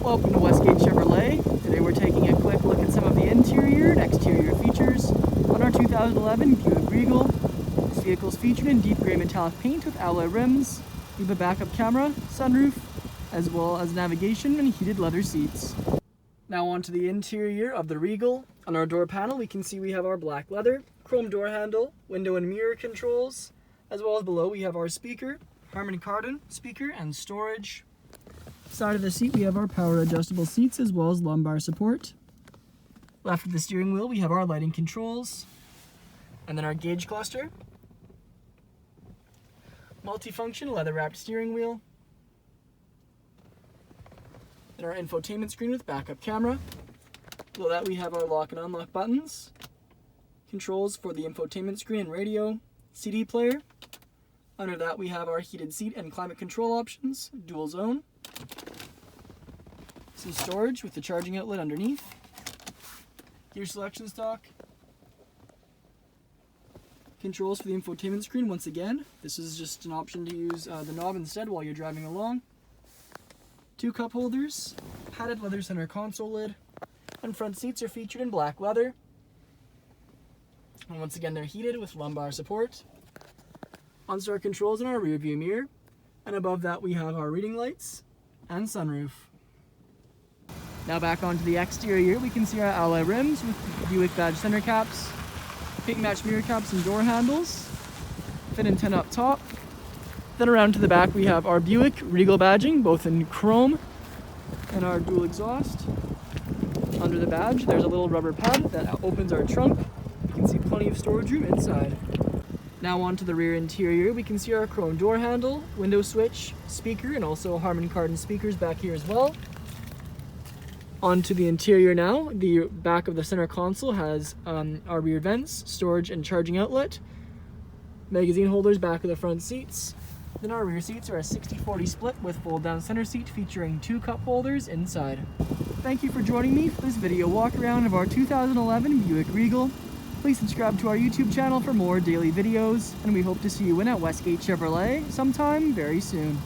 Welcome to Westgate Chevrolet. Today we're taking a quick look at some of the interior and exterior features on our 2011 Buick Regal. This vehicle is featured in deep gray metallic paint with alloy rims. We have a backup camera, sunroof, as well as navigation and heated leather seats. Now onto the interior of the Regal. On our door panel we can see we have our black leather, chrome door handle, window and mirror controls, as well as below we have our speaker, Harman Kardon speaker and storage. Side of the seat we have our power adjustable seats as well as lumbar support. Left of the steering wheel we have our lighting controls, and then our gauge cluster. Multifunction leather wrapped steering wheel. And our infotainment screen with backup camera. Below that we have our lock and unlock buttons, controls for the infotainment screen and radio, CD player. Under that we have our heated seat and climate control options, dual zone. Some storage with the charging outlet underneath. Gear selection stalk. Controls for the infotainment screen once again. This is just an option to use the knob instead while you're driving along. 2 cup holders, padded leather center console lid, and front seats are featured in black leather. And once again they're heated with lumbar support. OnStar controls in our rear view mirror, and above that we have our reading lights and sunroof. Now back onto the exterior, we can see our alloy rims with Buick badge center caps, paint match mirror caps and door handles, fit antenna up top. Then around to the back we have our Buick Regal badging, both in chrome and our dual exhaust. Under the badge there's a little rubber pad that opens our trunk. You can see plenty of storage room inside. Now onto the rear interior, we can see our chrome door handle, window switch, speaker, and also Harman Kardon speakers back here as well. Onto the interior now, the back of the center console has our rear vents, storage and charging outlet, magazine holders back of the front seats. Then our rear seats are a 60-40 split with fold down center seat featuring 2 cup holders inside. Thank you for joining me for this video walk around of our 2011 Buick Regal. Please subscribe to our YouTube channel for more daily videos, and we hope to see you in at Westgate Chevrolet sometime very soon.